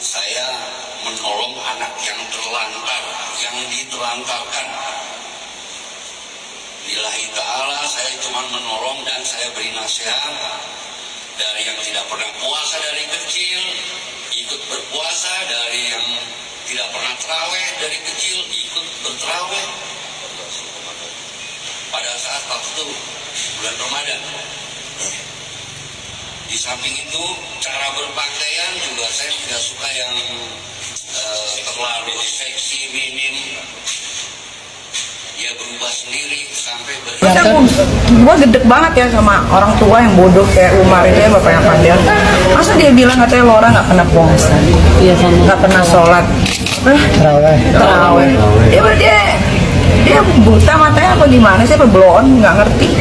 Saya menolong anak yang terlantar, yang ditelantarkan. Lillahi ta'ala saya cuma menolong dan saya beri nasihat. Dari yang tidak pernah puasa dari kecil, ikut berpuasa. Dari yang tidak pernah terawih dari kecil, ikut berterawih. Pada saat waktu bulan Ramadan. Di samping itu, cara berpakaian juga saya tidak suka yang terlalu seksi, minim. Dia berubah sendiri sampai Gue gedek banget ya sama orang tua yang bodoh kayak Umar itu ya, bapaknya Fadel. Masa dia bilang katanya Laura nggak pernah puasa, nggak pernah sholat, terawih. Dia buta matanya apa gimana sih, apa blon, nggak ngerti.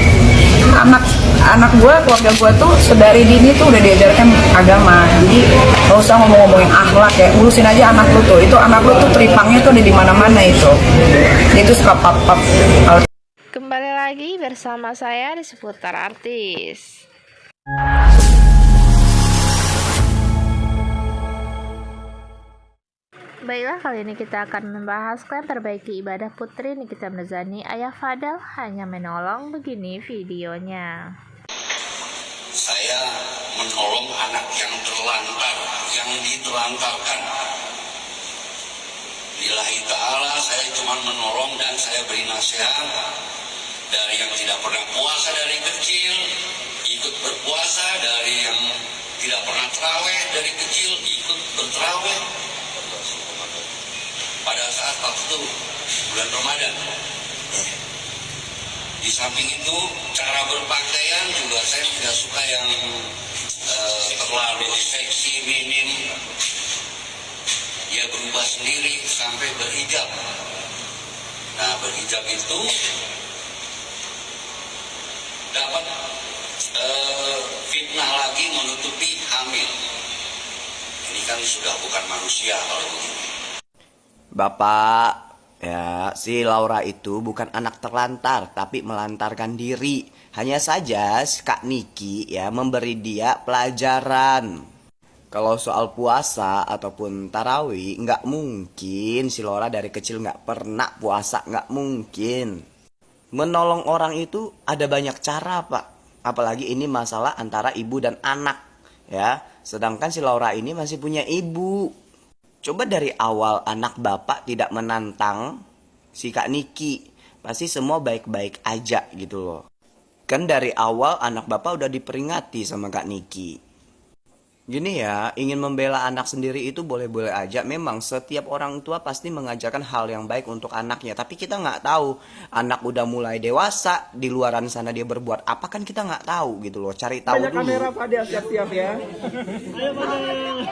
Anak gue, keluarga gue tuh sedari dini tuh udah diajarkan agama. Jadi nggak usah ngomongin akhlak ya, urusin aja anak lu tuh. Itu anak lu tuh teripangnya tuh ada di mana-mana itu. Dia tuh suka pap-pap. Kembali lagi bersama saya di seputar artis. Baiklah, kali ini kita akan membahas klaim perbaiki ibadah putri Nikita Mirzani, ayah Fadel hanya menolong. Begini videonya. Saya menolong anak yang terlantar, yang ditelantarkan. Lillahi ta'ala saya cuma menolong dan saya beri nasihat. Dari yang tidak pernah puasa dari kecil, ikut berpuasa. Dari yang tidak pernah terawih dari kecil, ikut berterawih. Pada saat waktu bulan Ramadan. Di samping itu, cara berpakaian juga saya tidak suka yang terlalu seksi, minim. Dia berubah sendiri sampai berhijab. Nah, berhijab itu dapat fitnah lagi menutupi hamil. Ini kan sudah bukan manusia kalau begini. Bapak, ya, si Laura itu bukan anak terlantar, tapi melantarkan diri. Hanya saja Kak Niki ya memberi dia pelajaran. Kalau soal puasa ataupun tarawih, nggak mungkin si Laura dari kecil nggak pernah puasa, nggak mungkin. Menolong orang itu ada banyak cara, Pak. Apalagi ini masalah antara ibu dan anak, ya. Sedangkan si Laura ini masih punya ibu. Coba dari awal anak bapak tidak menantang si Kak Niki, pasti semua baik-baik aja gitu loh. Kan dari awal anak bapak udah diperingati sama Kak Niki. Gini ya, ingin membela anak sendiri itu boleh-boleh aja. Memang setiap orang tua pasti mengajarkan hal yang baik untuk anaknya. Tapi kita nggak tahu, anak udah mulai dewasa, di luaran sana dia berbuat apa kan kita nggak tahu gitu loh. Cari tahu banyak dulu. Kamera Fadel, siap-siap ya. Ayo Fadel.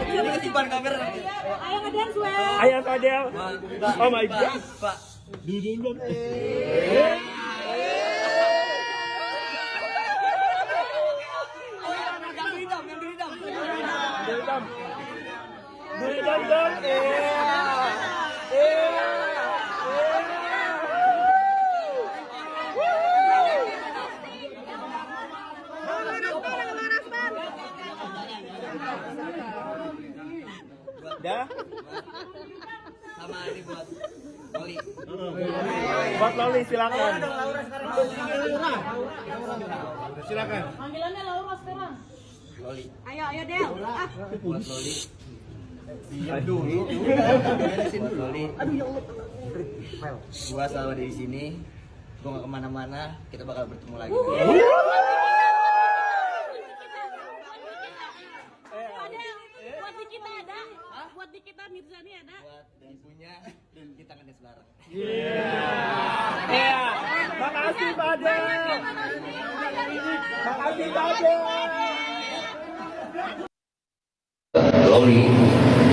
Ini kesibukan kamera. Ayo ngedance well. Ayo Fadel. Oh my god. Pak. Dudun. Dah. Sama ini buat Loli. Buat Loli silakan. Silakan. Panggilannya Laura sekarang. Loli. Ayo Del. Buat Loli. Aduh. Buat Loli. Aduh ya Allah. Gua selalu di sini. Gua nggak kemana-mana. Kita bakal bertemu lagi. Buat Nikita ada. Buat Nikita Mirzani ada. Buat ibunya dan kita ngedance bareng. Iya. Makasih Fadel. Makasih Fadel. Loli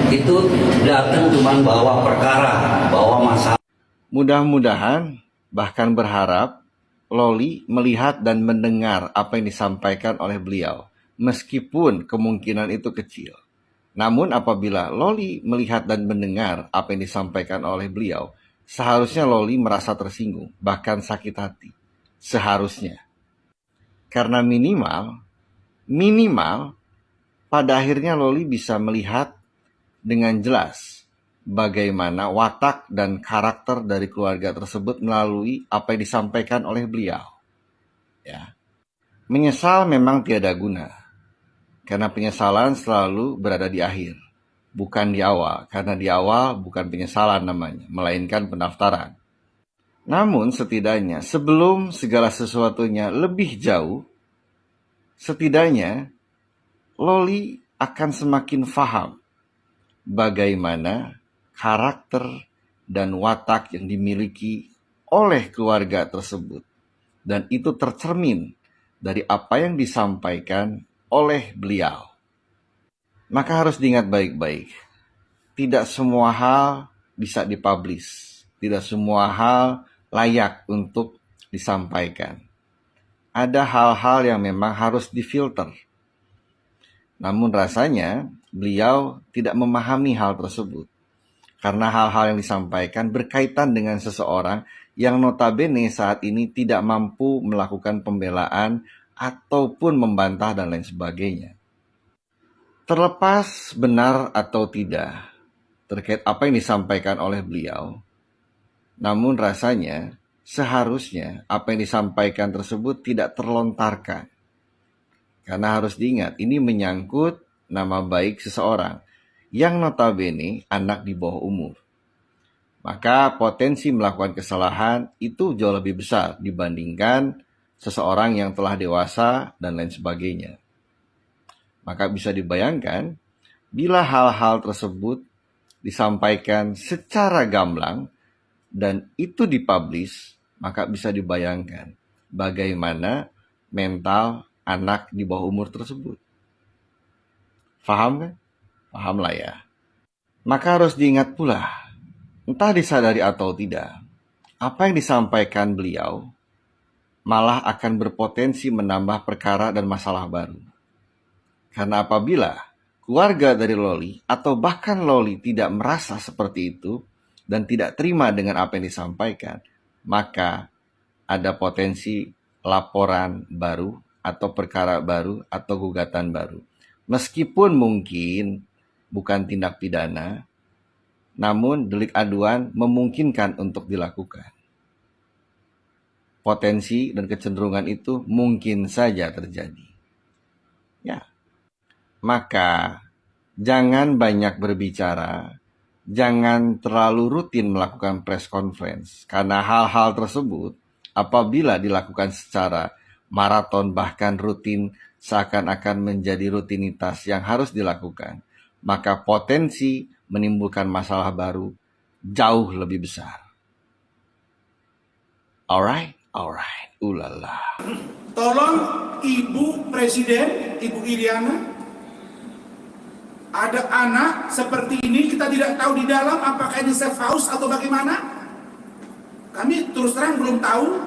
itu datang cuma bawa perkara, bawa masalah. Mudah-mudahan, bahkan berharap, Loli melihat dan mendengar apa yang disampaikan oleh beliau, meskipun kemungkinan itu kecil. Namun apabila Loli melihat dan mendengar apa yang disampaikan oleh beliau, seharusnya Loli merasa tersinggung, bahkan sakit hati. Seharusnya. Karena minimal, pada akhirnya Loli bisa melihat dengan jelas bagaimana watak dan karakter dari keluarga tersebut melalui apa yang disampaikan oleh beliau. Ya. Menyesal memang tiada guna, karena penyesalan selalu berada di akhir, bukan di awal, karena di awal bukan penyesalan namanya, melainkan pendaftaran. Namun setidaknya sebelum segala sesuatunya lebih jauh, setidaknya Loli akan semakin paham bagaimana karakter dan watak yang dimiliki oleh keluarga tersebut. Dan itu tercermin dari apa yang disampaikan oleh beliau. Maka harus diingat baik-baik, tidak semua hal bisa dipublish, tidak semua hal layak untuk disampaikan. Ada hal-hal yang memang harus difilter. Namun rasanya beliau tidak memahami hal tersebut. Karena hal-hal yang disampaikan berkaitan dengan seseorang yang notabene saat ini tidak mampu melakukan pembelaan ataupun membantah dan lain sebagainya. Terlepas benar atau tidak terkait apa yang disampaikan oleh beliau, namun rasanya seharusnya apa yang disampaikan tersebut tidak terlontarkan. Karena harus diingat, ini menyangkut nama baik seseorang yang notabene anak di bawah umur. Maka potensi melakukan kesalahan itu jauh lebih besar dibandingkan seseorang yang telah dewasa dan lain sebagainya. Maka bisa dibayangkan, bila hal-hal tersebut disampaikan secara gamblang dan itu dipublish, maka bisa dibayangkan bagaimana mental anak di bawah umur tersebut. Faham kan? Paham lah ya. Maka harus diingat pula, entah disadari atau tidak, apa yang disampaikan beliau malah akan berpotensi menambah perkara dan masalah baru. Karena apabila keluarga dari Loli atau bahkan Loli tidak merasa seperti itu dan tidak terima dengan apa yang disampaikan, maka ada potensi laporan baru atau perkara baru atau gugatan baru. Meskipun mungkin bukan tindak pidana, namun delik aduan memungkinkan untuk dilakukan. Potensi dan kecenderungan itu mungkin saja terjadi. Ya. Maka jangan banyak berbicara, jangan terlalu rutin melakukan press conference, karena hal-hal tersebut apabila dilakukan secara maraton bahkan rutin seakan-akan menjadi rutinitas yang harus dilakukan, maka potensi menimbulkan masalah baru jauh lebih besar. Alright. Ulala. Tolong Ibu Presiden, Ibu Iriana, ada anak seperti ini, kita tidak tahu di dalam apakah ini safe house atau bagaimana. Kami terus terang belum tahu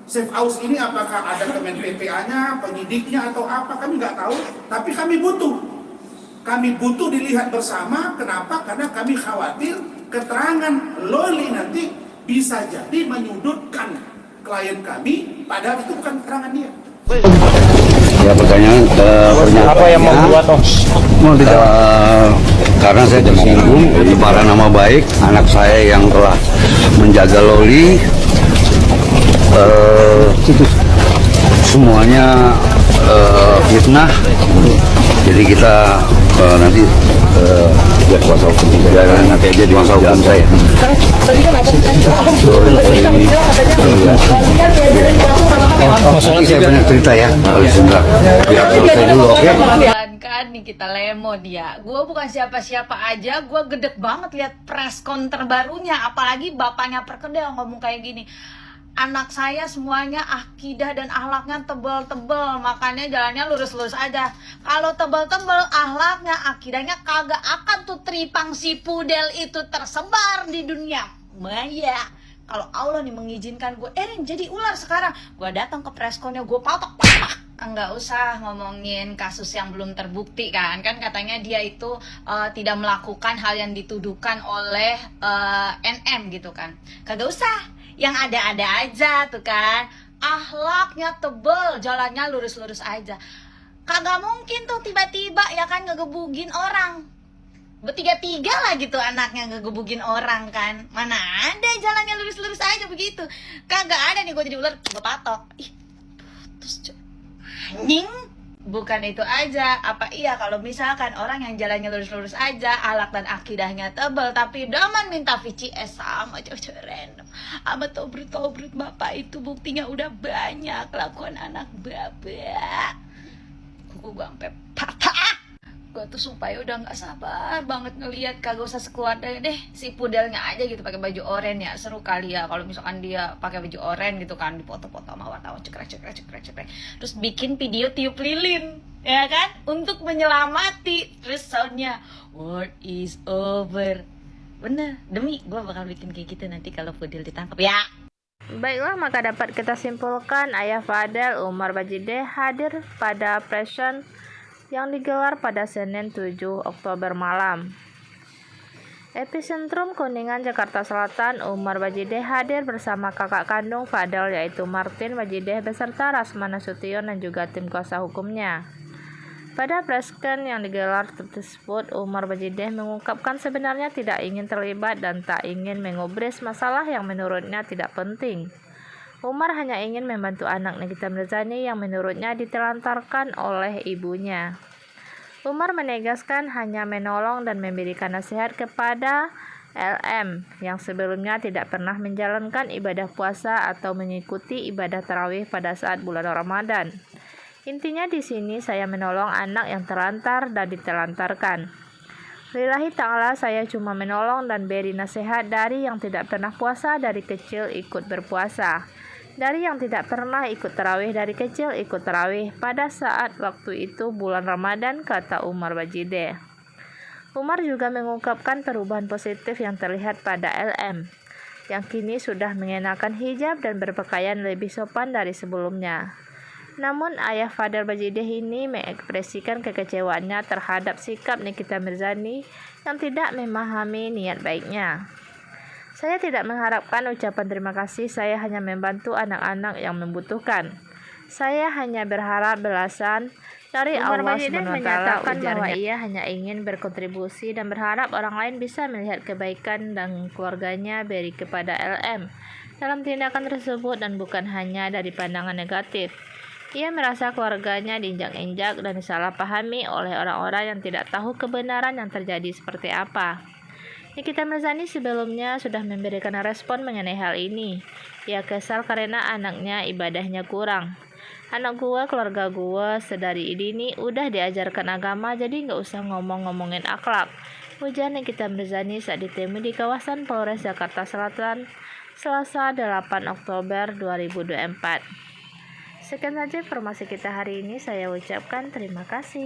safe house ini apakah ada Kemen PPA-nya, penyidiknya atau apa, kami nggak tahu. Tapi kami butuh dilihat bersama. Kenapa? Karena kami khawatir keterangan Loli nanti bisa jadi menyudutkan klien kami, padahal itu bukan keterangan dia. Ya, pertanyaan apa yang membuat karena saya tersinggung para nama baik anak saya yang telah menjaga Loli, semuanya fitnah. Jadi kita nanti biar kuasa hukum nanti aja di kuasa hukum saya. Saya banyak cerita ya. Biar selesai dulu, oke? Kan nih kita lemon ya. Gue bukan siapa-siapa aja, gue gedek banget lihat preskon terbarunya, apalagi bapaknya perkedel ngomong kayak gini. Anak saya semuanya akidah dan akhlaknya tebel-tebel, makanya jalannya lurus-lurus aja. Kalau tebel-tebel akhlaknya, akidahnya kagak akan tuh tripang si pudel itu tersebar di dunia maya. Kalau Allah nih mengizinkan gue, Erin jadi ular sekarang, gue datang ke preskonnya, gue patok. Enggak usah ngomongin kasus yang belum terbukti kan katanya dia itu tidak melakukan hal yang dituduhkan oleh NM gitu kan. Kagak usah, yang ada-ada aja tuh kan, akhlaknya tebel, jalannya lurus-lurus aja. Kagak mungkin tuh tiba-tiba ya kan ngegebugin orang. bertiga-tiga lah gitu anaknya ngegebukin orang kan. Mana ada jalannya lurus-lurus aja begitu. Kagak ada nih, gue jadi ular gue patok. Ih, putus anjing. Bukan itu aja, apa iya kalau misalkan orang yang jalannya lurus-lurus aja, alak dan akidahnya tebel, tapi daman minta VCS sama cewek random, sama tobrut bapak itu buktinya udah banyak kelakuan anak bapak. Kuku gue sampai patah. Gue tuh sumpah ya udah nggak sabar banget ngelihat, kagak usah sekeluarga deh, si pudelnya aja gitu pakai baju oranye ya, seru kali ya kalau misalkan dia pakai baju oranye gitu kan, dipoto-foto sama wartawan cekrek, terus bikin video tiup lilin ya kan, untuk menyelamati, terus soundnya world is over. Bener, demi gue bakal bikin kayak gitu nanti kalau Pudel ditangkap ya. Baiklah, maka dapat kita simpulkan Ayah Fadel Umar Bajideh hadir pada Pression yang digelar pada Senin 7 Oktober malam. Epicentrum Kuningan, Jakarta Selatan, Umar Bajideh hadir bersama kakak kandung Fadel yaitu Martin Bajideh beserta Rasmana Sution dan juga tim kuasa hukumnya. Pada presscon yang digelar tersebut, Umar Bajideh mengungkapkan sebenarnya tidak ingin terlibat dan tak ingin mengubris masalah yang menurutnya tidak penting. Umar hanya ingin membantu anak Nikita Mirzani yang menurutnya ditelantarkan oleh ibunya. Umar menegaskan hanya menolong dan memberikan nasihat kepada LM yang sebelumnya tidak pernah menjalankan ibadah puasa atau mengikuti ibadah tarawih pada saat bulan Ramadan. Intinya di sini saya menolong anak yang terlantar dan ditelantarkan. Lillahi ta'ala, saya cuma menolong dan beri nasihat dari yang tidak pernah puasa dari kecil ikut berpuasa. Dari yang tidak pernah ikut tarawih dari kecil ikut tarawih pada saat waktu itu bulan Ramadan, kata Umar Bajideh. Umar juga mengungkapkan perubahan positif yang terlihat pada LM, yang kini sudah mengenakan hijab dan berpakaian lebih sopan dari sebelumnya. Namun Ayah Fadel Bajideh ini mengekspresikan kekecewaannya terhadap sikap Nikita Mirzani yang tidak memahami niat baiknya. Saya tidak mengharapkan ucapan terima kasih, saya hanya membantu anak-anak yang membutuhkan. Saya hanya berharap belasan dari Allah SWT, menyatakan bahwa ia hanya ingin berkontribusi dan berharap orang lain bisa melihat kebaikan dan keluarganya beri kepada LM dalam tindakan tersebut dan bukan hanya dari pandangan negatif. Ia merasa keluarganya diinjak-injak dan disalahpahami oleh orang-orang yang tidak tahu kebenaran yang terjadi seperti apa. Nikita Mirzani sebelumnya sudah memberikan respon mengenai hal ini. Ia kesal karena anaknya ibadahnya kurang. Anak gua, keluarga gua sedari dini udah diajarkan agama, jadi nggak usah ngomongin akhlak. Ujar Nikita Mirzani saat ditemui di kawasan Polres Jakarta Selatan, Selasa 8 Oktober 2024. Sekian saja informasi kita hari ini. Saya ucapkan terima kasih.